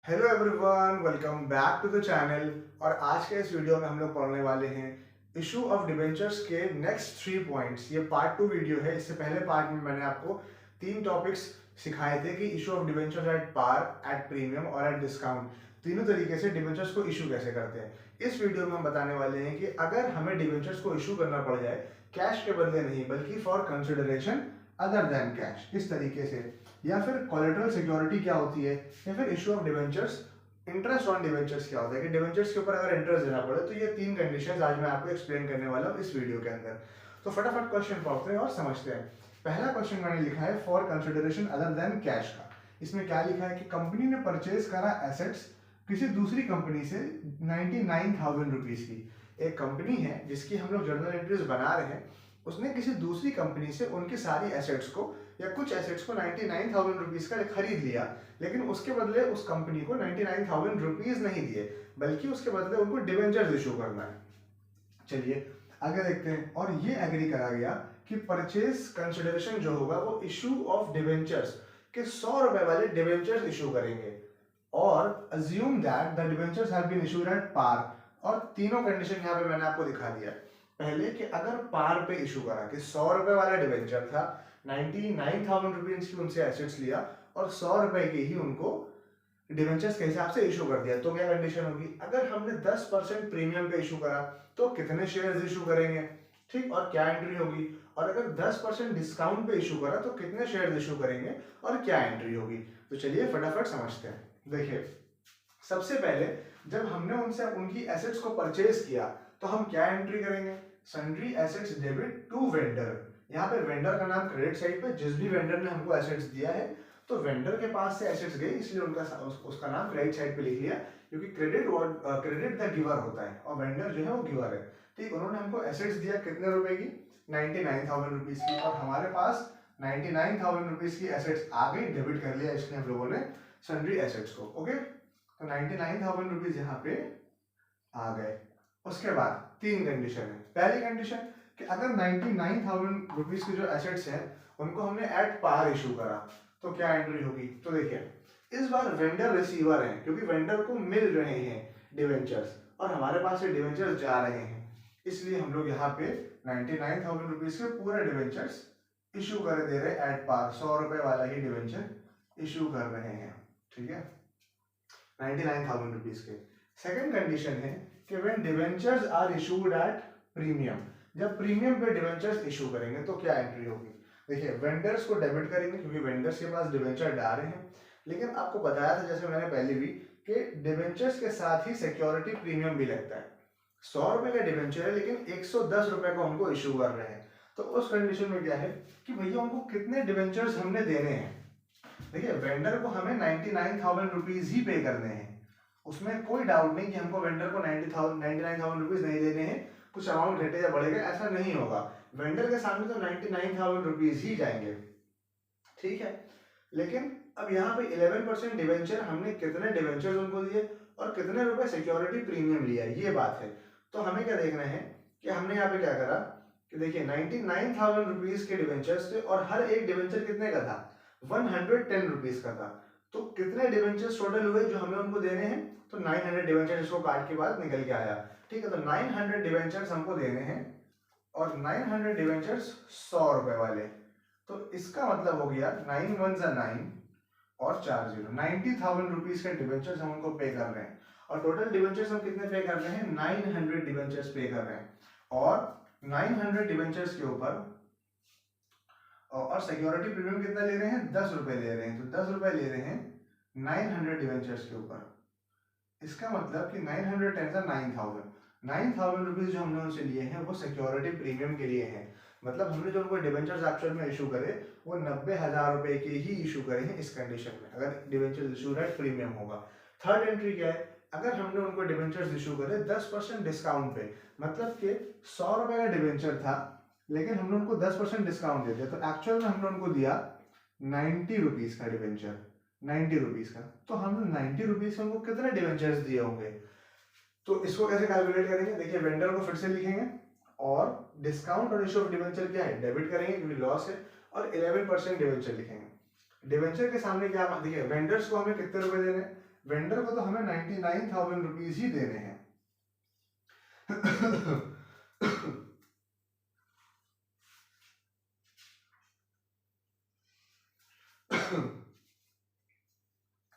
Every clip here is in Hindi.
Hello everyone, welcome back to the channel. और आज के इस वीडियो में हम लोग पढ़ने वाले हैं इशू ऑफ डिबेंचर्स के नेक्स्ट 3 पॉइंट्स। ये पार्ट 2 वीडियो है। इससे पहले पार्ट में मैंने आपको 3 टॉपिक्स सिखाए थे कि issue of debentures at par, at premium और एट डिस्काउंट, तीनों तरीके से डिबेंचर्स को इशू कैसे करते हैं। इस वीडियो में हम बताने वाले हैं कि अगर हमें डिबेंचर्स को इशू करना पड़ जाए कैश के बदले नहीं बल्कि for consideration other than cash, किस तरीके से, या फिर कोलेटरल सिक्योरिटी क्या होती है, या फिर issue of debentures, interest on debentures क्या होता है कि डिवेंचर्स के ऊपर अगर इंटरेस्ट देना पड़े। तो ये 3 कंडीशंस आज मैं आपको एक्सप्लेन करने वाला हूँ इस वीडियो के अंदर। तो फटाफट क्वेश्चन पढ़ते हैं और समझते हैं। पहला क्वेश्चन मैंने लिखा है for consideration other than cash का। इसमें क्या लिखा है कि कंपनी ने परचेज करा एसेट्स किसी दूसरी कंपनी से 99,000 रुपीज की। एक कंपनी है जिसकी हम लोग जर्नल एंट्रीज बना रहे हैं, उसने किसी दूसरी कंपनी से उनकी सारी एसेट्स को या कुछ एसेट्स को 99,000 रुपीज का खरीद लिया, लेकिन उसके बदले उस कंपनी को 99,000 रुपीज नहीं दिए बल्कि उसके बदले उनको डिवेंचर्स इशू करना है। चलिए आगे देखते हैं। और ये एग्री करा गया कि परचेज कंसिडरेशन जो होगा वो इशू ऑफ डिवेंचर्स के 100 रुपए वाले डिवेंचर्स इशू करेंगे और assume that the debentures have been issued at par. और तीनों कंडीशन यहाँ पे मैंने आपको दिखा दिया। पहले कि अगर पार पे इशू करा कि 100 रुपए वाला डिवेंचर था, 99,000 रुपीज की उनसे एसेट्स लिया और 100 रुपए की ही उनको डिवेंचर्स के हिसाब से इशू कर दिया, तो क्या कंडीशन होगी। अगर हमने 10% प्रीमियम पे इशू करा तो कितने शेयर्स इशू करेंगे, ठीक, और क्या एंट्री होगी। और अगर 10% डिस्काउंट पे इशू करा तो कितने शेयर्स इशू करेंगे और क्या एंट्री होगी। तो चलिए फटाफट समझते हैं। देखिए, सबसे पहले जब हमने उनसे उनकी एसेट्स को परचेज किया तो हम क्या एंट्री करेंगे, sundry assets debit to vendor. यहाँ पे वेंडर का नाम क्रेडिट साइड पे, जिस भी वेंडर ने हमको एसेट्स दिया है तो वेंडर के पास से एसेट्स गए, इसलिए उसका नाम क्रेडिट साइड पे लिख लिया, क्योंकि क्रेडिट द गिवर होता है और वेंडर जो है वो गिवर है। ठीक, उन्होंने हमको एसेट्स दिया कितने रुपए की, 99,000 रुपीज की, और हमारे पास 99,000 रुपीज की एसेट्स आ गई, डेबिट कर लिया इसने हम लोगों ने सन्ड्री एसेट्स को। ओके, तो 99,000 रुपीज यहाँ पे आ गए। उसके बाद 3 कंडीशन है। पहली कंडीशन कि अगर 99,000 रुपीज की जो एसेट्स हैं उनको हमने एट पार इशू करा तो क्या एंट्री होगी। तो देखिए, इस बार वेंडर रिसीवर है क्योंकि वेंडर को मिल रहे हैं डिवेंचर्स और हमारे पास से डिवेंचर्स जा रहे हैं, इसलिए हम लोग यहाँ पे 99,000 रुपीज के पूरे डिवेंचर्स इशू कर दे रहे एट पार, 100 रुपए वाला ही डिवेंचर इशू कर रहे हैं। ठीक है, 99,000 रुपीज के। सेकंड कंडीशन है कि when debentures are issued at premium, जब प्रीमियम पे डिवेंचर्स इशू करेंगे तो क्या एंट्री होगी। देखिए, वेंडर्स को डेबिट करेंगे क्योंकि वेंडर्स के पास डिवेंचर डाल रहे हैं, लेकिन आपको बताया था जैसे मैंने पहले भी कि डिवेंचर्स के साथ ही सिक्योरिटी प्रीमियम भी लगता है। 100 रुपए का डिवेंचर है लेकिन 110 रुपए का उनको इशू कर रहे हैं, तो उस कंडीशन में क्या है कि भैया उनको कितने डिवेंचर्स हमने देने हैं। देखिए, वेंडर को हमें 99,000 रुपीज ही पे करने हैं, उसमें कोई डाउट नहीं कि हमको वेंडर को 99,000 रुपीज नहीं देने हैं, कुछ अमाउंट घटे या बढ़ेगा ऐसा नहीं होगा। वेंडर के सामने तो 99,000 रुपीज ही जाएंगे, ठीक है। लेकिन अब यहाँ पे 11% डिवेंचर, हमने कितने डिवेंचर उनको दिए और कितने रुपए सिक्योरिटी प्रीमियम लिया, ये बात है। तो हमें क्या देखना है कि हमने यहाँ पे क्या करा कि देखिए 99,000 रुपीज के डिवेंचर्स थे और हर एक डिवेंचर कितने का था, 110 रुपीज का था। तो कितने डिवेंचर्स टोटल हुए जो हमें उनको देने हैं, तो 900 डिवेंचर्स इसको काट के बाद निकल के आया। ठीक है, तो 900 डिवेंचर्स हमको देने हैं और 900 डिवेंचर्स 100 रुपए वाले। तो इसका मतलब हो गया 9 1 9 और 4 0, 90,000 रुपीज के डिवेंचर्स हम उनको पे कर रहे हैं। और टोटल डिवेंचर्स हम कितने पे कर रहे हैं, 900 डिवेंचर्स पे कर रहे हैं। और 900 डिवेंचर्स के ऊपर और सिक्योरिटी प्रीमियम कितना ले रहे हैं, 10 रुपए ले रहे हैं, तो 10 रुपए ले रहे हैं 900 डिवेंचर्स के ऊपर। इसका मतलब कि 900 टेन 9,000 रुपीज जो हमने उनसे लिए हैं वो सिक्योरिटी प्रीमियम के लिए हैं। मतलब हमने जो उनको डिवेंचर्स एक्चुअल में इशू करे वो 90,000 रुपए के ही इशू करे हैं इस कंडीशन में, अगर डिवेंचर्स इशू है प्रीमियम होगा। थर्ड एंट्री क्या है, अगर हमने उनको डिवेंचर्स इशू करे 10% डिस्काउंट पे, मतलब कि 100 रुपए का डिवेंचर था लेकिन हमने उनको 10% डिस्काउंट दे दिया, तो एक्चुअल में हमने उनको दिया 90 रुपीज का डिवेंचर, 90 रुपीज का। तो हमने 90 रुपीज से उनको कितने डिवेंचर्स दिए होंगे, तो इसको कैसे कैलकुलेट करेंगे। देखिए, वेंडर को फिर से लिखेंगे और डिस्काउंट और इशू ऑफ डिवेंचर क्या है, डेबिट करेंगे क्योंकि लॉस है, और 11% डिवेंचर लिखेंगे। डिवेंचर के सामने क्या, देखिए वेंडर्स को हमें कितने रुपए देने, वेंडर को तो हमें 99,000 रुपीज ही देने हैं।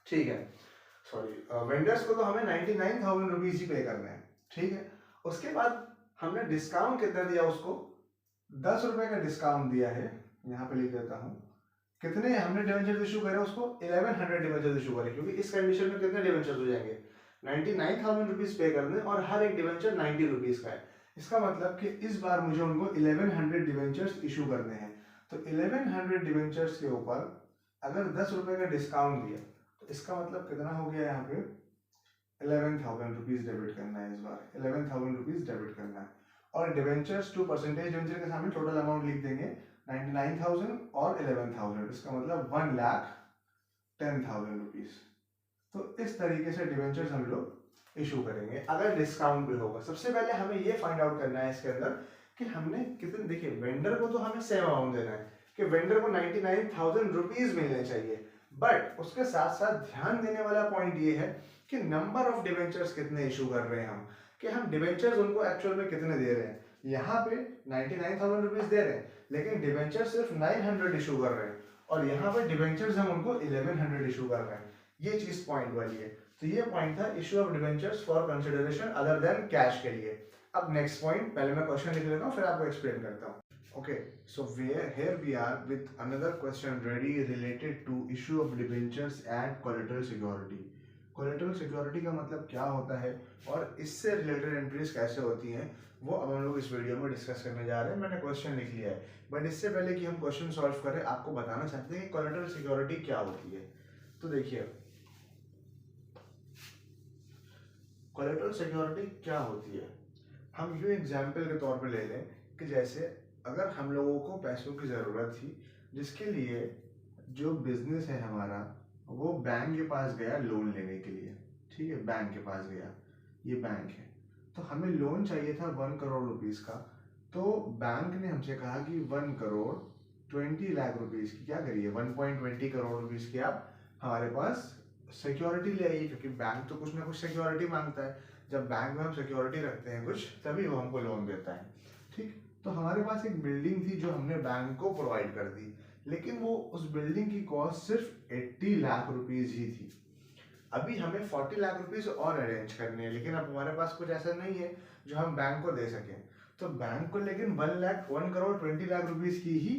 ठीक है, सॉरी, वेंडर्स को तो हमें 99,000 रुपीज ही पे करने हैं, ठीक है। उसके बाद हमने डिस्काउंट कितना दिया उसको, 10 रुपए का डिस्काउंट दिया है, यहाँ पे लिख देता हूँ। कितने हमने डिवेंचर इशू करे उसको, 1100 डिवेंचर इशू करे, क्योंकि इस कंडीशन में कितने डिवेंचर हो जाएंगे, 99,000 रुपीज पे करने और हर एक डिवेंचर 90 रुपीज का है। इसका मतलब कि इस बार मुझे उनको 1100 डिवेंचर्स इशू करने हैं। तो 1100 डिवेंचर्स के ऊपर अगर 10 रुपए का डिस्काउंट दिया तो इसका मतलब कितना हो गया, यहाँ पे 11,000 रुपीज डेबिट करना है, इस बार 11,000 रुपीज डेबिट करना है। और डिवेंचर्स टू परसेंटेज डिवेंचर के सामने टोटल अमाउंट लिख देंगे 99,000 और 11,000, इसका मतलब 1,10,000 रुपीज। तो इस तरीके से डिवेंचर्स हम लोग इशू करेंगे अगर डिस्काउंट भी होगा। सबसे पहले हमें ये फाइंड आउट करना है इसके अंदर कि हमने कितने, देखिए वेंडर को तो हमें सेम अमाउंट देना है कि वेंडर को 99,000 रुपीज मिलने चाहिए, बट उसके साथ साथ ध्यान देने वाला पॉइंट ये है कि नंबर ऑफ डिवेंचर्स कितने इशू कर रहे हैं हम, कि हम डिवेंचर्स उनको एक्चुअल में कितने दे रहे हैं। यहाँ पे 99,000 रुपीज दे रहे हैं, लेकिन डिवेंचर सिर्फ 900 इशू कर रहे हैं, और यहाँ पे डिवेंचर्स हम उनको 1100 इशू कर रहे हैं। ये चीज पॉइंट वाली है। तो ये पॉइंट था issue of debentures for consideration other than cash के लिए। अब नेक्स्ट पॉइंट, पहले मैं क्वेश्चन लिख लेता हूँ फिर आपको एक्सप्लेन करता हूँ। Okay, so here we are with another question ready related to issue of debentures and collateral security. Collateral security का मतलब क्या होता है और इससे रिलेटेड एंट्रीज कैसे होती हैं, वो अब हम लोग इस वीडियो में डिस्कस करने जा रहे हैं। मैंने क्वेश्चन लिख लिया है, बट इससे पहले कि हम क्वेश्चन सॉल्व करें आपको बताना चाहते हैं कि कोलेटरल सिक्योरिटी क्या होती है। तो देखिए कोलेटरल सिक्योरिटी क्या होती है, हम यूँ एग्जाम्पल के तौर पे ले लें कि जैसे अगर हम लोगों को पैसों की ज़रूरत थी, जिसके लिए जो बिजनेस है हमारा वो बैंक के पास गया लोन लेने के लिए, ठीक है, बैंक के पास गया, ये बैंक है, तो हमें लोन चाहिए था 1 करोड़ रुपीस का। तो बैंक ने हमसे कहा कि 1 करोड़ 20 लाख रुपीस की क्या करिए, 1.20 करोड़ रुपीस की आप हमारे पास सिक्योरिटी ले आइए, क्योंकि बैंक तो कुछ ना कुछ सिक्योरिटी मांगता है। जब बैंक में हम सिक्योरिटी रखते हैं कुछ, तभी वो हमको लोन देता है, ठीक। तो हमारे पास एक बिल्डिंग थी जो हमने बैंक को प्रोवाइड कर दी, लेकिन वो उस बिल्डिंग की कॉस्ट सिर्फ 80 लाख रुपीस ही थी। अभी हमें 40 लाख रुपीस और अरेंज करने हैं, लेकिन अब हमारे पास कुछ ऐसा नहीं है जो हम बैंक को दे सकें। तो बैंक को लेकिन 1 करोड़ 20 लाख रुपीस की ही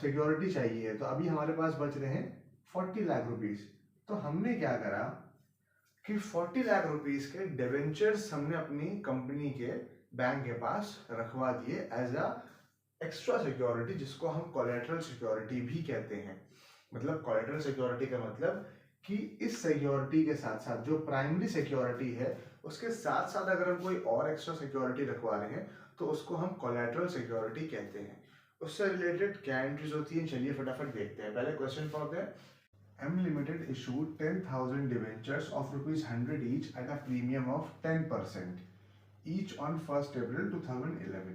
सिक्योरिटी चाहिए। तो अभी हमारे पास बच रहे हैं 40 लाख रुपीस। तो हमने क्या करा कि 40 लाख रुपीस के डिवेंचर्स हमने अपनी कंपनी के बैंक के पास रखवा दिए एज अ एक्स्ट्रा सिक्योरिटी, जिसको हम कोलेटरल सिक्योरिटी भी कहते हैं। मतलब कोलेटरल सिक्योरिटी का मतलब कि इस सिक्योरिटी के साथ साथ जो प्राइमरी सिक्योरिटी है उसके साथ साथ अगर हम कोई और एक्स्ट्रा सिक्योरिटी रखवा रहे हैं तो उसको हम कोलेटरल सिक्योरिटी कहते हैं। उससे रिलेटेड क्या एंट्रीज होती हैं, चलिए फटाफट देखते हैं। पहले क्वेश्चन पढ़ते हैं। M Limited issued 10,000 debentures of ₹100 each at a premium of 10% each on 1st April 2011।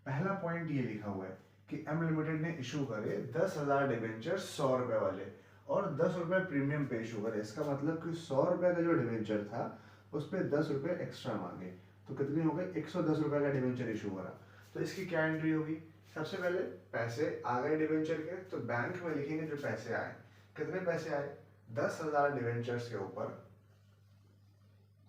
पहला पॉइंट ये लिखा हुआ है कि M Limited ने इशू करे 10,000 डिवेंचर 100 रुपए वाले और 10 रुपए प्रीमियम पे इशू करे। इसका मतलब कि 100 रुपए का जो डिवेंचर था उस पर 10 रुपए एक्स्ट्रा मांगे, तो कितने हो गए, 110 रुपए का डिवेंचर इशू करा। तो इसकी क्या एंट्री होगी, सबसे पहले पैसे आ गए डिवेंचर के, तो बैंक में लिखेंगे जो पैसे आए, कितने पैसे आए, 10,000 डिवेंचर्स के ऊपर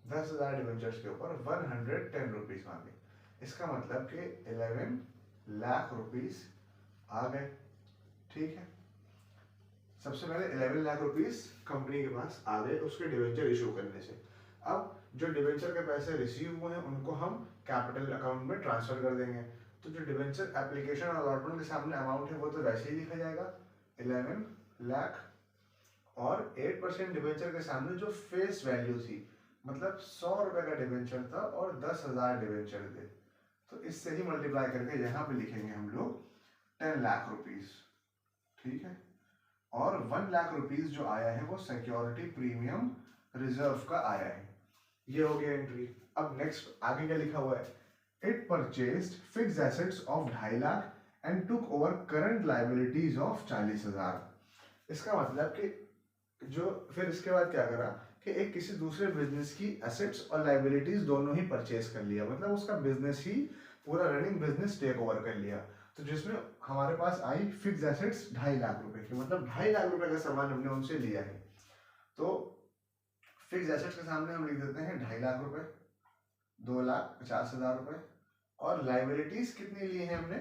10,000 डिवेंचर्स के ऊपर 110 रुपीज मांगे। इसका मतलब कि 11 लाख रुपीस आ गए, ठीक है। सबसे पहले 11 लाख रुपीस कंपनी के पास आ गए उसके डिवेंचर इशू करने से। अब जो डिवेंचर के पैसे रिसीव हुए हैं उनको हम कैपिटल अकाउंट में ट्रांसफर कर देंगे। तो जो डिवेंचर एप्लीकेशन और अलॉटमेंट के सामने अमाउंट है वो तो वैसे ही लिखा जाएगा 11 लाख, और 8% डिवेंचर के सामने जो फेस वैल्यू थी, मतलब 100 रुपए का डिवेंचर था और 10,000 डिवेंचर थे, तो इससे ही मल्टीप्लाई करके यहाँ पे लिखेंगे हम लोग 10 लाख रुपीस, ठीक है। और 1 लाख रुपीस जो आया है वो सिक्योरिटी प्रीमियम रिजर्व का आया है। ये हो गया एंट्री। अब नेक्स्ट आगे क्या लिखा हुआ है, it purchased fixed assets of 2.5 lakh and took over current liabilities of 40,000। इसका मतलब कि जो फिर इसके बाद क्या करा कि एक किसी दूसरे बिजनेस की एसेट्स और लाइबिलिटीज दोनों ही परचेज कर लिया, मतलब उसका बिजनेस ही पूरा रनिंग बिजनेस टेक ओवर कर लिया। तो जिसमें हमारे पास आई फिक्स एसेट्स 2.5 लाख रुपए की, मतलब 2.5 लाख रुपए का सामान हमने उनसे लिया है। तो फिक्स एसेट्स के सामने हम लिख देते हैं 2.5 लाख रुपए, 2,50,000 रुपए। और लाइबिलिटीज कितनी ली है हमने?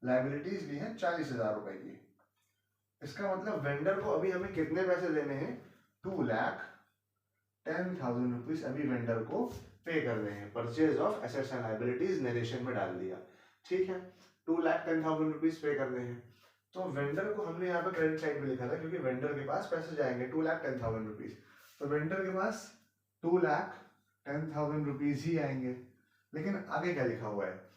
लाइबिलिटीज ली है 40,000 रुपए की। इसका मतलब वेंडर को अभी हमें कितने पैसे देने हैं? 2,10,000 रुपीज अभी वेंडर को पे कर रहे हैं। Purchase of assets and liabilities narration में डाल दिया, ठीक है। 2,10,000 रुपीज पे कर रहे हैं। तो वेंडर को हमने यहाँ पे क्रेडिट साइड पे लिखा था, क्योंकि वेंडर के पास पैसे जाएंगे 2,10,000 रुपीज। तो वेंडर के पास 2,10,000 रुपीज ही आएंगे। लेकिन आगे क्या लिखा हुआ है?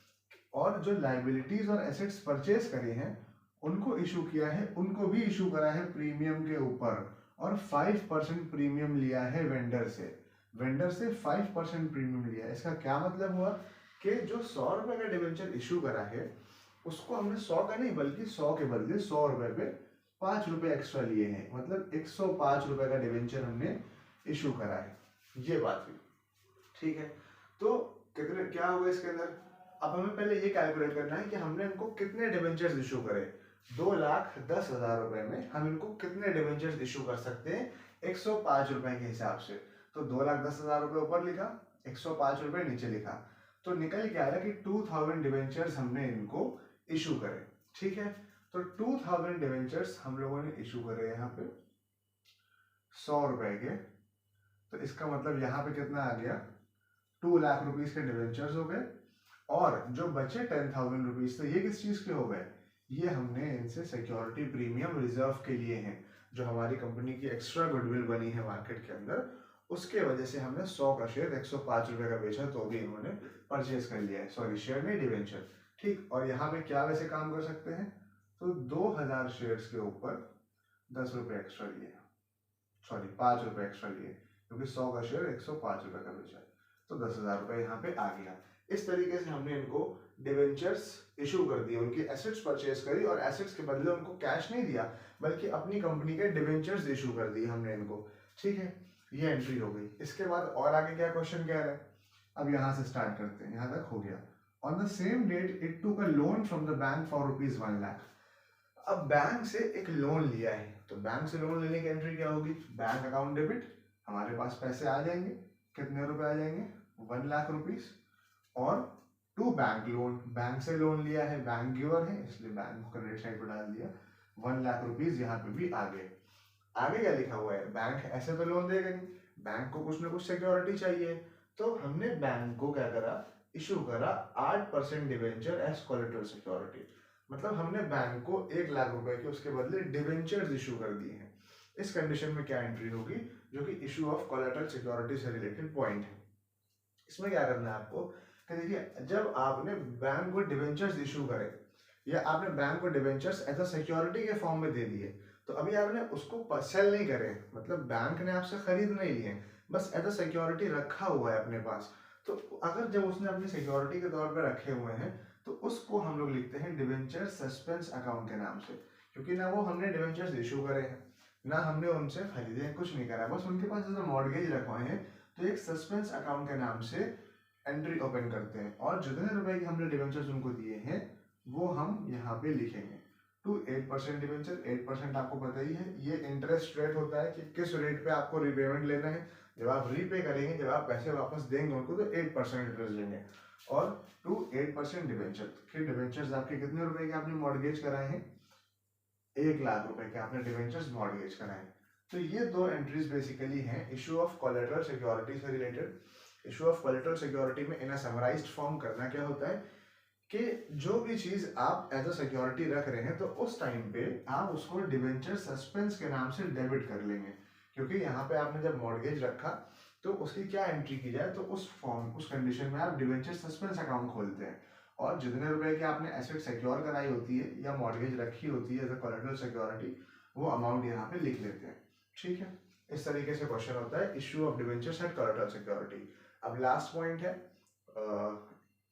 और जो लाइबिलिटीज और एसेट्स परचेज करे हैं उनको इशू किया है, उनको भी इशू करा है प्रीमियम के ऊपर, और 5% प्रीमियम लिया है वेंडर से। वेंडर से 5% प्रीमियम लिया है। इसका क्या मतलब हुआ कि जो 100 रुपए का डिवेंचर इशू करा है उसको हमने 100 का नहीं बल्कि 100 के बदले 100 रुपए पे 5 रुपए एक्स्ट्रा लिए हैं, मतलब 105 रुपए का डिवेंचर हमने इशू करा है। ये बात हुई, ठीक है। तो कितने क्या होगा इसके अंदर? अब हमें पहले ये कैलकुलेट करना है कि हमने इनको कितने डिवेंचर्स इशू करे। 2,10,000 रुपए में हम इनको कितने डिवेंचर्स इशू कर सकते हैं 105 रुपए के हिसाब से। तो 2,10,000 रुपए ऊपर लिखा, 105 रुपए नीचे लिखा, तो निकल के आया कि 2,000 डिवेंचर्स हमने इनको इशू करे, ठीक है। तो 2,000 डिवेंचर्स हम लोगों ने इशू करे यहाँ पे 100 रुपए के। तो इसका मतलब यहाँ पे कितना आ गया? 2 लाख रुपीज के डिवेंचर्स हो गए। और जो बचे 10,000 रुपीज, तो ये किस चीज के हो गए? ये हमने इनसे सिक्योरिटी प्रीमियम रिजर्व के लिए हैं, जो हमारी कंपनी की एक्स्ट्रा गुडविल बनी है मार्केट के अंदर, उसके वजह से हमने 100 का शेयर 105 रुपए का बेचा, तो भी इन्होंने परचेज कर लिया है। सॉरी, शेयर नहीं, डिवेंचर, ठीक। और यहाँ पे क्या वैसे काम कर सकते हैं? तो 2,000 शेयर्स के ऊपर 10 रुपए एक्स्ट्रा लिए, सॉरी 5 रुपए एक्स्ट्रा लिए, क्योंकि 100 का शेयर 105 रुपए का बेचा, तो 10,000 रुपए यहाँ पे आ गया। इस तरीके से हमने इनको डिवेंचर्स इशू कर दिए, उनकी एसेट्स परचेज करी और एसेट्स के बदले उनको कैश नहीं दिया बल्कि अपनी कंपनी के डिवेंचर्स इशू कर दिए हमने इनको, ठीक है। ये एंट्री हो गई। इसके बाद और आगे क्या क्वेश्चन कह रहा है? अब यहाँ से स्टार्ट करते हैं, यहाँ तक हो गया। On the same date it took a loan from the bank for ₹1 lakh. अब बैंक से एक लोन लिया है, तो बैंक से लोन लेने की एंट्री क्या होगी? बैंक अकाउंट डेबिट, हमारे पास पैसे आ जाएंगे, कितने रुपए आ जाएंगे? 1 लाख रुपीस। और टू बैंक लोन, बैंक से लोन लिया है, बैंक गिवर है, इसलिए बैंक को क्रेडिट साइड पर डाल दिया, 1 लाख रुपीस यहाँ पे भी आ गए। आगे क्या लिखा हुआ है? बैंक ऐसे तो लोन देगा नहीं, बैंक को कुछ ना कुछ सिक्योरिटी चाहिए, तो हमने बैंक को क्या करा? इशू करा 8% डिवेंचर एज कोलेटरल सिक्योरिटी। मतलब हमने बैंक को 1 लाख रुपए के उसके बदले डिवेंचर्स इशू कर दिए हैं। इस कंडीशन में क्या एंट्री होगी? जो कि इशू ऑफ कोलेटरल सिक्योरिटी से रिलेटेड पॉइंट है। इसमें क्या करना है आपको कि देखिए, जब आपने बैंक को डिवेंचर्स इशू करे या आपने बैंक को डिवेंचर्स एज अ सिक्योरिटी के फॉर्म में दे दिए, तो अभी आपने उसको सेल नहीं करे, मतलब बैंक ने आपसे खरीद नहीं लिए, बस एज अ सिक्योरिटी रखा हुआ है अपने पास। तो अगर जब उसने अपनी सिक्योरिटी के तौर पर रखे हुए हैं तो उसको हम लोग लिखते हैं डिवेंचर सस्पेंस अकाउंट के नाम से, क्योंकि ना वो हमने डिवेंचर्स इशू करे हैं ना हमने उनसे खरीदे, कुछ नहीं करा, बस उनके पास जो मॉर्गेज रखवाए हैं, तो एक सस्पेंस अकाउंट के नाम से एंट्री ओपन करते हैं। और जितने रुपए की हमने डिवेंचर्स उनको दिए हैं वो हम यहाँ पे लिखेंगे टू 8% डिवेंचर। 8% आपको पता ही है, ये इंटरेस्ट रेट होता है कि किस रेट पे आपको रिपेमेंट लेना है। जब आप रीपे करेंगे, जब आप पैसे वापस देंगे उनको, तो 8% इंटरेस्ट लेंगे। और टू 8% डिवेंचर के डिवेंचर्स आपके कितने रुपए के आपने मॉर्गेज कराए हैं? 1 लाख रुपए के आपने डिवेंचर्स मॉर्गेज कराए। तो ये दो एंट्रीज बेसिकली हैं इशू ऑफ कोलेटरल सिक्योरिटी से related. Issue of collateral security में इन अ समराइज्ड फॉर्म करना क्या होता है कि जो भी चीज आप एज अ सिक्योरिटी रख रहे हैं, तो उस टाइम पे आप उसको डिवेंचर सस्पेंस के नाम से डेबिट कर लेंगे, क्योंकि यहाँ पे आपने जब मॉर्गेज रखा तो उसकी क्या एंट्री की जाए, तो उस फॉर्म उस कंडीशन में आप डिवेंचर सस्पेंस अकाउंट खोलते हैं और जितने रुपए की आपने एसेट सिक्योर कराई होती है या मॉर्गेज रखी होती है एज अ कोलेटरल सिक्योरिटी, वो अमाउंट यहाँ पे लिख लेते हैं, ठीक है। इस तरीके से क्वेश्चन होता है issue of debentures at collateral security. अब लास्ट पॉइंट है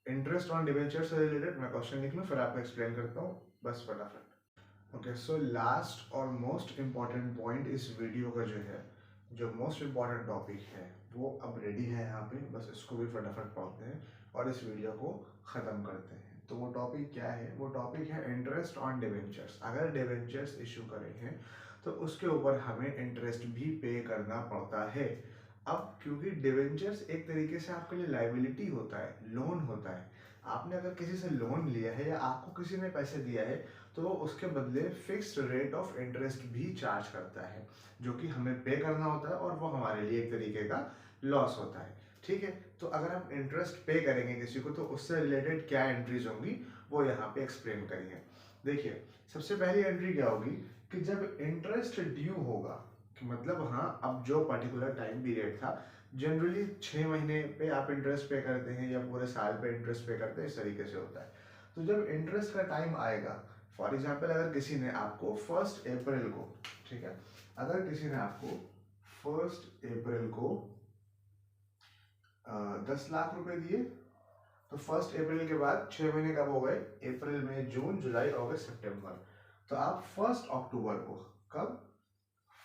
इंटरेस्ट ऑन डिवेंचर से रिलेटेड। मैं क्वेश्चन लिख लूँ फिर आपको एक्सप्लेन करता हूँ, बस फटाफट। ओके, सो लास्ट और मोस्ट इम्पॉर्टेंट पॉइंट इस वीडियो का जो है जो मोस्ट इम्पॉर्टेंट टॉपिक है वो अब रेडी है यहाँ पे, बस इसको भी फटाफट पढ़ते हैं और इस वीडियो को ख़त्म करते हैं। तो वो टॉपिक क्या है? वो टॉपिक है इंटरेस्ट ऑन डिवेंचर्स। अगर डिवेंचर्स इशू करे हैं तो उसके ऊपर हमें इंटरेस्ट भी पे करना पड़ता है। अब क्योंकि डिवेंचर्स एक तरीके से आपके लिए लाइबिलिटी होता है, लोन होता है। आपने अगर किसी से लोन लिया है या आपको किसी ने पैसे दिया है तो वो उसके बदले फिक्स्ड रेट ऑफ इंटरेस्ट भी चार्ज करता है, जो कि हमें पे करना होता है और वो हमारे लिए एक तरीके का लॉस होता है। ठीक है, तो अगर हम इंटरेस्ट पे करेंगे किसी को तो उससे रिलेटेड क्या एंट्रीज होंगी वो यहाँ पे एक्सप्लेन करेंगे। देखिए, सबसे पहली एंट्री क्या होगी कि जब इंटरेस्ट ड्यू होगा, कि मतलब हाँ, अब जो पर्टिकुलर टाइम पीरियड था, जनरली 6 महीने पे आप इंटरेस्ट पे करते हैं या पूरे साल पे इंटरेस्ट पे करते हैं, इस तरीके से होता है। तो जब इंटरेस्ट का टाइम आएगा, फॉर एग्जाम्पल अगर किसी ने आपको 1 अप्रैल को, ठीक है, अगर किसी ने आपको 1 अप्रैल को 10 लाख रुपए दिए, तो 1 अप्रैल के बाद 6 महीने कब हो गए? अप्रैल, मई, जून, जुलाई, अगस्त, सितंबर। तो आप 1 अक्टूबर को, कब?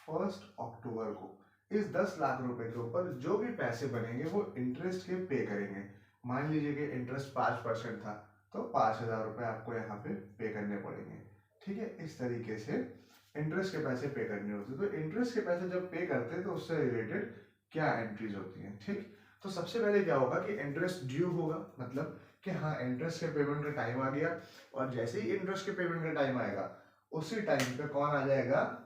1 अक्टूबर को इस 10 लाख रुपए के ऊपर जो भी पैसे बनेंगे वो इंटरेस्ट के पे करेंगे। मान लीजिए कि इंटरेस्ट 5% था, तो 5,000 रुपए आपको यहाँ पे करने पड़ेंगे। ठीक है, इस तरीके से इंटरेस्ट के पैसे पे करने होते हैं। तो इंटरेस्ट के पैसे जब पे करते हैं तो उससे रिलेटेड क्या एंट्रीज होती हैं? ठीक, तो सबसे पहले क्या होगा कि इंटरेस्ट ड्यू होगा, मतलब कि हाँ, इंटरेस्ट के पेमेंट का टाइम आ गया, और जैसे ही इंटरेस्ट के पेमेंट का टाइम आएगा उसी टाइम पे कौन आ जाएगा?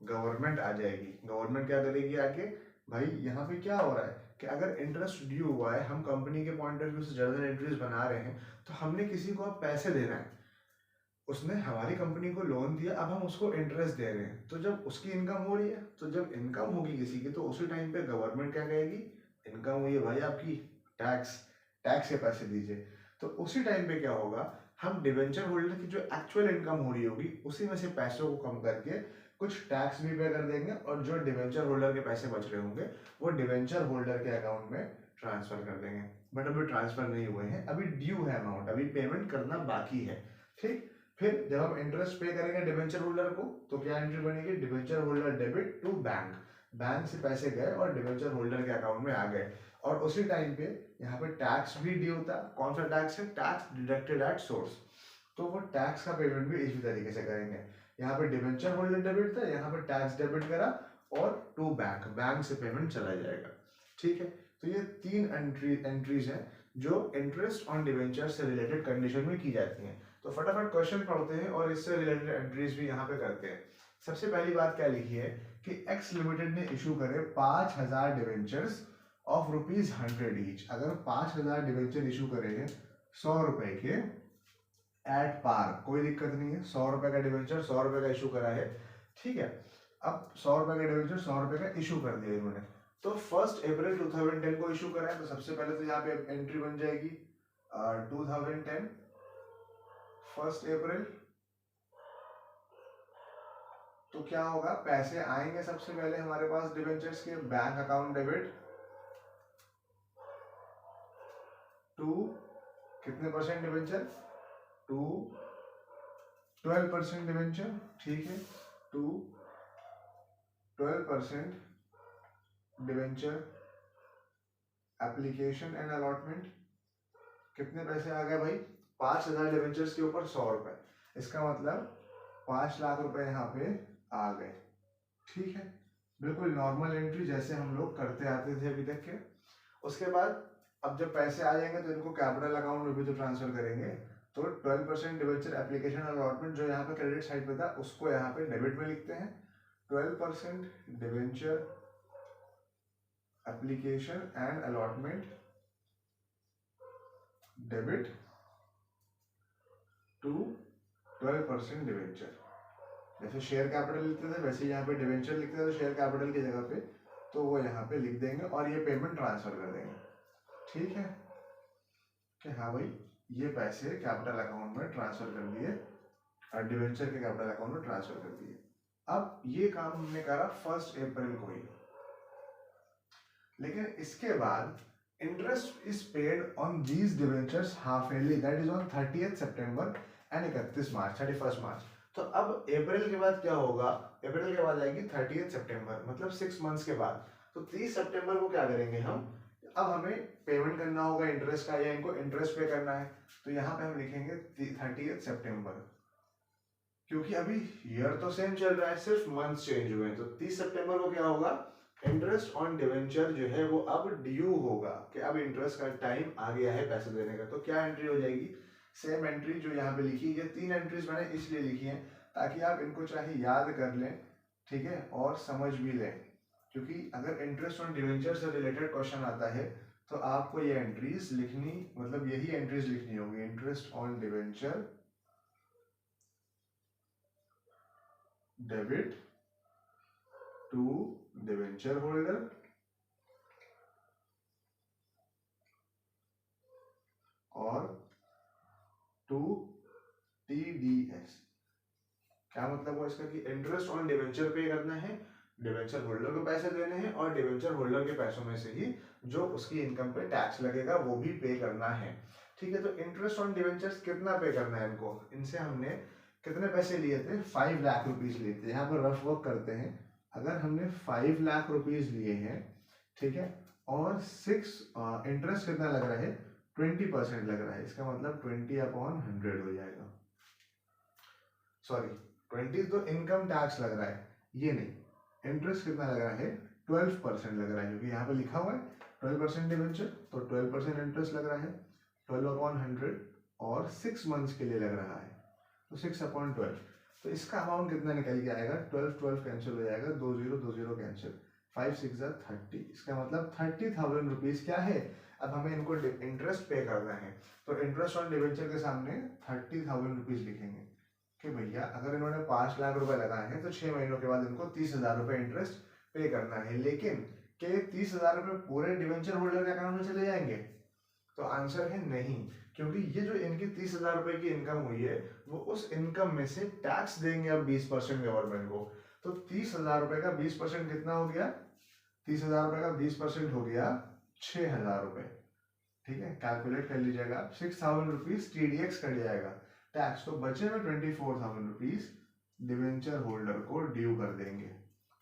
गवर्नमेंट आ जाएगी। गवर्नमेंट क्या करेगी आगे? भाई यहाँ पे क्या हो रहा है कि अगर इंटरेस्ट ड्यू हुआ है, हम कंपनी के पॉइंट ऑफ व्यू से जर्नल एंट्रीज बना रहे हैं, तो हमने किसी को अब पैसे देना है, उसने हमारी कंपनी को लोन दिया, अब हम उसको इंटरेस्ट दे रहे हैं। तो जब उसकी इनकम हो रही है, तो जब इनकम होगी किसी की, तो उसी टाइम पे गवर्नमेंट क्या कहेगी? इनकम हुई है भाई आपकी, टैक्स, टैक्स के पैसे दीजिए। तो उसी टाइम पे क्या होगा, हम डिवेंचर होल्डर की जो एक्चुअल इनकम हो रही होगी उसी में से पैसों को कम करके कुछ टैक्स भी पे कर देंगे, और जो डिवेंचर होल्डर के पैसे बच रहे होंगे वो डिवेंचर होल्डर के अकाउंट में ट्रांसफर कर देंगे। बट अभी ट्रांसफर नहीं हुए हैं, अभी ड्यू है अमाउंट, अभी पेमेंट करना बाकी है। ठीक, फिर जब हम इंटरेस्ट पे करेंगे डिवेंचर होल्डर को, तो क्या एंट्री बनेगी? Debenture holder debit to bank. Bank से पैसे गए और डिवेंचर होल्डर के अकाउंट में आ गए, और उसी टाइम पे यहाँ पे टैक्स भी ड्यू था। कौन सा टैक्स है? Tax deducted at source. तो वो टैक्स का पेमेंट भी इसी तरीके से करेंगे। यहाँ पे डिवेंचर होल्डर डेबिट था, यहाँ पे टैक्स डेबिट करा, और टू बैंक, बैंक से पेमेंट चला जाएगा। ठीक है, तो ये 3 एंट्रीज हैं जो इंटरेस्ट ऑन डिवेंचर से रिलेटेड कंडीशन में की जाती हैं। तो फटाफट क्वेश्चन पढ़ते हैं और इससे रिलेटेड एंट्रीज भी यहाँ पे करते हैं। सबसे पहली बात क्या लिखी है कि एक्स लिमिटेड ने इशू करे 5,000 डिवेंचर्स ऑफ ₹100 ईच। अगर 5,000 डिवेंचर इशू करे हैं 100 रुपए के एट पार, कोई दिक्कत नहीं है। 100 रुपए का डिवेंचर 100 रुपए का इशू करा है, ठीक है। अब 100 रुपए का डिवेंचर 100 रुपए का इशू कर दिया इन्होंने, तो 1 अप्रैल 2010 को इशू करा है। तो सबसे पहले तो यहाँ पे एंट्री बन जाएगी 2010 1 अप्रैल। तो क्या होगा, पैसे आएंगे सबसे पहले हमारे पास डिवेंचर्स के बैंक अकाउंट डेबिट टू कितने परसेंट डिवेंचर? टू 12% डिवेंचर, ठीक है, to 12% debenture application and allotment. कितने पैसे आ गए भाई? 5,000 डिवेंचर्स के ऊपर 100 रुपए, इसका मतलब 5 लाख रुपए यहाँ पे आ गए। ठीक है, बिल्कुल नॉर्मल एंट्री जैसे हम लोग करते आते थे अभी तक के। उसके बाद अब जब पैसे आ जाएंगे तो इनको कैपिटल अकाउंट में भी तो ट्रांसफर करेंगे। तो 12% डिवेंचर एप्लीकेशन अलॉटमेंट जो यहाँ पे क्रेडिट साइड पे था उसको यहाँ पे डेबिट में लिखते हैं। 12% debenture application and allotment debit to 12% debenture. जैसे शेयर कैपिटल लिखते थे वैसे यहाँ पे डिवेंचर लिखते थे, तो शेयर कैपिटल की जगह पे तो वो यहाँ पे लिख देंगे और ये पेमेंट ट्रांसफर कर देंगे। ठीक है कि हाँ भाई ये पैसे कैपिटल अकाउंट में ट्रांसफर कर दिए और डिवेंचर के कैपिटल अकाउंट में ट्रांसफर कर दिए। अब ये काम हमने करा 1 अप्रैल को ही, लेकिन इसके बाद interest is paid on these debentures half yearly, that is on 30th September and 31 मार्च, 31 मार्च। तो अब अप्रैल के बाद क्या होगा, अप्रैल के बाद आएगी 30 सितंबर, मतलब 6 मंथ्स के बाद। तो 30 सितंबर को क्या करेंगे हम, अब हमें पेमेंट करना होगा इंटरेस्ट का, या इनको इंटरेस्ट पे करना है, तो यहाँ पे हम लिखेंगे 30 सितंबर, क्योंकि अभी ईयर तो सेम चल रहा है, सिर्फ मंथ्स चेंज हुए हैं। तो 30 सितंबर को क्या होगा, इंटरेस्ट ऑन डिवेंचर जो है वो अब ड्यू होगा, कि अब इंटरेस्ट का टाइम आ गया है पैसे देने का। तो क्या एंट्री हो जाएगी, सेम एंट्री जो यहाँ पे लिखी है। 3 एंट्रीज मैंने इसलिए लिखी है ताकि आप इनको चाहे याद कर लें, ठीक है, और समझ भी लें, क्योंकि अगर इंटरेस्ट ऑन डिवेंचर से रिलेटेड क्वेश्चन आता है तो आपको ये एंट्रीज लिखनी, मतलब यही एंट्रीज लिखनी होगी। Interest on debenture debit to debenture holder और टू टीडीएस। क्या मतलब हुआ इसका, कि इंटरेस्ट ऑन डिवेंचर पे करना है, डिवेंचर होल्डर को पैसे देने हैं, और डिवेंचर होल्डर के पैसों में से ही जो उसकी इनकम पे टैक्स लगेगा वो भी पे करना है। ठीक है, तो इंटरेस्ट ऑन डिवेंचर्स कितना पे करना है इनको, इनसे हमने कितने पैसे लिए थे, 5 लाख रुपीज लिए थे। यहाँ पर रफ वर्क करते हैं, अगर हमने 5 लाख रुपीज लिए हैं, ठीक है, और 6 इंटरेस्ट कितना लग रहा है, 20% लग रहा है, इसका मतलब 20/100 हो जाएगा। सॉरी, 20 तो इनकम टैक्स लग रहा है, ये नहीं, इंटरेस्ट कितना लग रहा है, 12% लग रहा है, क्योंकि यहाँ पे लिखा हुआ है 12% डिवेंचर, तो 12% इंटरेस्ट लग रहा है, 12/100, और 6 मंथ्स के लिए लग रहा है, तो 6/12। तो इसका अमाउंट कितना निकल के आएगा, 12 कैंसिल हो जाएगा, 20 कैंसिल, 5 6 30, इसका मतलब 30,000 रुपीज क्या है, अब हमें इनको इंटरेस्ट पे करना है। तो इंटरेस्ट ऑन डिवेंचर के सामने 30,000 रुपीज लिखेंगे कि भैया अगर इन्होंने 5 लाख रुपए लगाए हैं तो 6 महीनों के बाद इनको 30,000 रुपए इंटरेस्ट पे करना है। लेकिन क्या 30,000 रुपए पूरे डिवेंचर होल्डर के अकाउंट में चले जाएंगे, तो आंसर है नहीं, क्योंकि ये जो इनकी 30,000 रुपए की इनकम हुई है वो उस इनकम में से टैक्स देंगे अब 20% गवर्नमेंट को। तो 30,000 रुपए का 20% कितना हो गया, 30,000 रुपए का 20% हो गया 6,000 रुपए। ठीक है, कैलकुलेट कर लीजिएगा, 6,000 रुपीज टीडीएक्स कट जाएगा टैक्स, तो बचे में 24,000 रुपीज डिवेंचर होल्डर को ड्यू कर देंगे।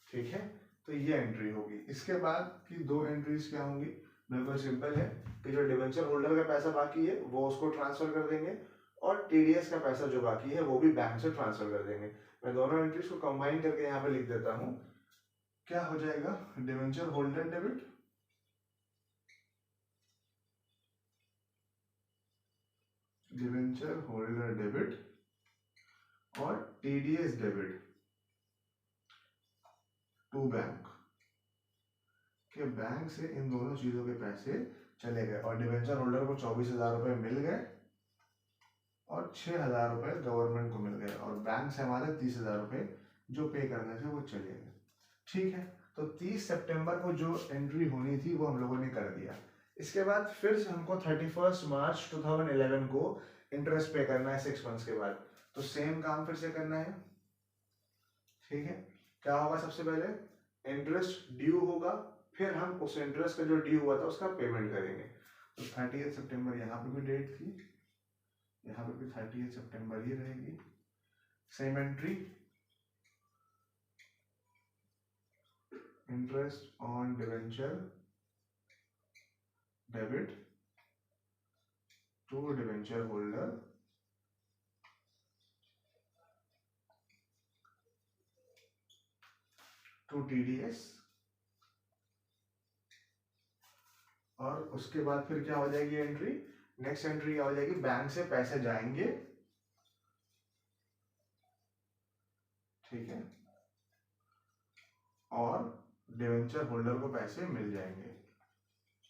ठीक है, तो ये एंट्री होगी। इसके बाद की 2 एंट्रीज क्या होंगी, बिल्कुल सिंपल है, कि जो डिवेंचर होल्डर का पैसा बाकी है वो उसको ट्रांसफर कर देंगे, और टीडीएस का पैसा जो बाकी है वो भी बैंक से ट्रांसफर कर देंगे। मैं दोनों एंट्रीज को कंबाइन करके यहाँ पे लिख देता हूँ, क्या हो जाएगा, debenture holder debit debenture holder debit और टीडीएस डेबिट टू बैंक, के बैंक से इन दोनों चीजों के पैसे चले गए, और डिवेंचर होल्डर को 24,000 रुपए मिल गए और 6,000 रुपए गवर्नमेंट को मिल गए, और बैंक से हमारे 30,000 रुपए जो पे करने थे वो चले गए। ठीक है, तो 30 सितंबर को जो एंट्री होनी थी वो हम लोगों ने कर दिया। इसके बाद फिर से हमको 31 मार्च 2011 को इंटरेस्ट पे करना है 6 मंथ्स के बाद, तो सेम काम फिर से करना है। ठीक है, क्या होगा, सबसे पहले इंटरेस्ट ड्यू होगा, फिर हम उस इंटरेस्ट का जो ड्यू हुआ था उसका पेमेंट करेंगे। तो 30 सितंबर यहाँ पे भी डेट थी, यहाँ पे भी 30 सितंबर ही रहेगी, same entry, interest on debenture debit to debenture holder to TDS, और उसके बाद फिर क्या हो जाएगी एंट्री, नेक्स्ट एंट्री क्या हो जाएगी, बैंक से पैसे जाएंगे, ठीक है, और डिवेंचर होल्डर को पैसे मिल जाएंगे।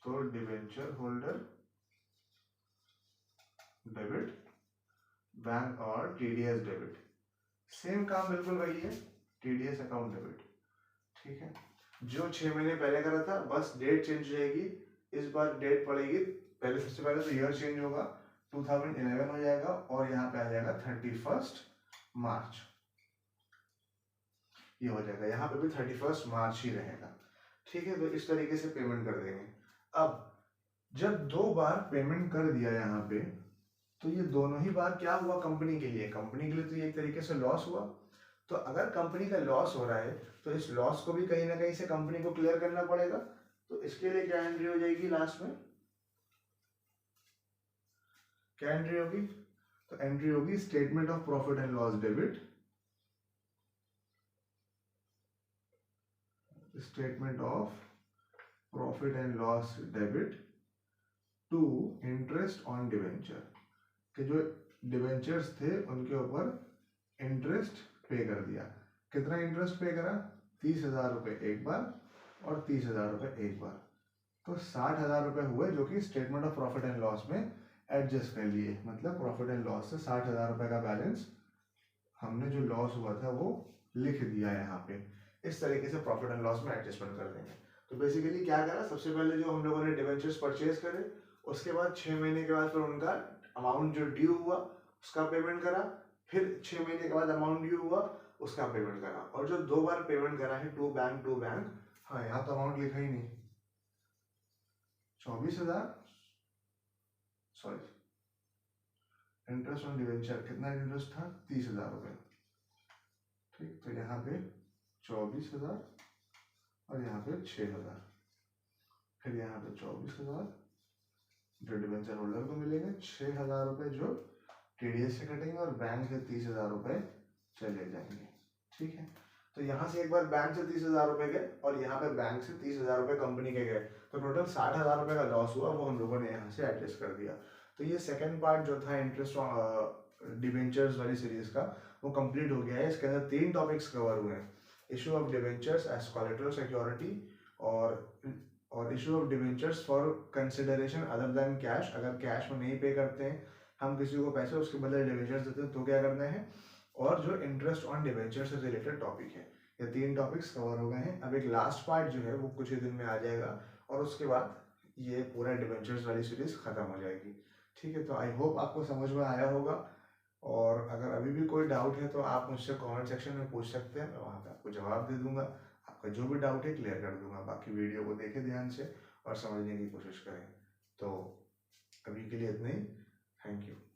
तो डिवेंचर होल्डर डेबिट बैंक और टीडीएस डेबिट, सेम काम बिल्कुल वही है, टीडीएस अकाउंट डेबिट। ठीक है, जो 6 महीने पहले करा था बस डेट चेंज हो जाएगी, इस बार डेट पड़ेगी पहले, सबसे पहले तो ईयर चेंज होगा, 2011 हो जाएगा, और यहाँ पे आ जाएगा 31 मार्च, ये हो जाएगा, यहाँ पे भी 31 मार्च ही रहेगा। ठीक है, तो इस तरीके से पेमेंट कर देंगे। अब जब 2 बार पेमेंट कर दिया यहाँ पे, तो ये दोनों ही बार क्या हुआ कंपनी के लिए, कंपनी के लिए तो ये एक तरीके से लॉस हुआ, तो अगर कंपनी का लॉस हो रहा है तो इस लॉस को भी कहीं ना कहीं से कंपनी को क्लियर करना पड़ेगा। तो इसके लिए क्या एंट्री हो जाएगी लास्ट में, क्या एंट्री होगी? तो एंट्री होगी statement of profit and loss debit, statement of profit and loss debit to interest on debenture, कि जो डिवेंचर्स थे उनके ऊपर इंटरेस्ट पे कर दिया। कितना इंटरेस्ट पे करा? 30,000 रुपये एक बार और 30,000 रुपये एक बार, तो 60,000 रुपये हुए, जो कि statement of profit and loss में एडजस्ट कर लिए। मतलब प्रॉफिट एंड लॉस से 60,000 रुपये का बैलेंस हमने जो लॉस हुआ था वो लिख दिया यहाँ पे। इस तरीके से प्रॉफिट एंड लॉस में एडजस्टमेंट कर देंगे। तो बेसिकली क्या करा, सबसे पहले जो हम लोगों ने डिवेंचर्स परचेज करे, उसके बाद 6 महीने के बाद फिर उनका अमाउंट जो ड्यू हुआ उसका पेमेंट करा, फिर 6 महीने के बाद अमाउंट ड्यू हुआ उसका पेमेंट करा। और जो 2 बार पेमेंट करा है टू बैंक, हाँ यहाँ तो अमाउंट लिखा ही नहीं, 24,000, सॉरी इंटरेस्ट ऑन डिवेंचर कितना इंटरेस्ट था? 30,000 रुपये। ठीक, तो यहाँ पे 24,000 और यहाँ पे 6,000, फिर यहाँ पे 24,000 जो डिवेंचर होल्डर को मिलेंगे, 6,000 रुपये जो टीडीएस से कटेंगे और बैंक से 30,000 रुपये चले जाएंगे। ठीक है, तो यहाँ से एक बार बैंक से 30,000 रुपये गए और यहाँ पे बैंक से 30,000 रुपये कंपनी के गए, तो टोटल 60,000 रुपये का लॉस हुआ, वो हम लोगों ने यहाँ से एडजस्ट कर दिया। तो ये सेकंड पार्ट जो था इंटरेस्ट डिवेंचर्स वाली सीरीज का, वो कंप्लीट हो गया है। इसके अंदर 3 टॉपिक्स कवर हुए हैं, issue of debentures as collateral security, और issue of debentures for consideration other than cash, अगर कैश में नहीं पे करते हैं हम किसी को पैसे, उसके बदले डिवेंचर्स देते हैं तो क्या करना है, और जो इंटरेस्ट ऑन डिवेंचर से रिलेटेड टॉपिक है। ये 3 टॉपिक्स कवर हो गए हैं। अब एक लास्ट पार्ट जो है वो कुछ ही दिन में आ जाएगा और उसके बाद ये पूरा डिवेंचर्स वाली सीरीज खत्म हो जाएगी। ठीक है, तो आई होप आपको समझ में आया होगा, और अगर अभी भी कोई डाउट है तो आप मुझसे कमेंट सेक्शन में पूछ सकते हैं, मैं वहाँ पे आपको जवाब दे दूंगा। आपका जो भी डाउट है क्लियर कर दूंगा। बाकी वीडियो को देखें ध्यान से और समझने की कोशिश करें। तो अभी के लिए इतना ही, थैंक यू।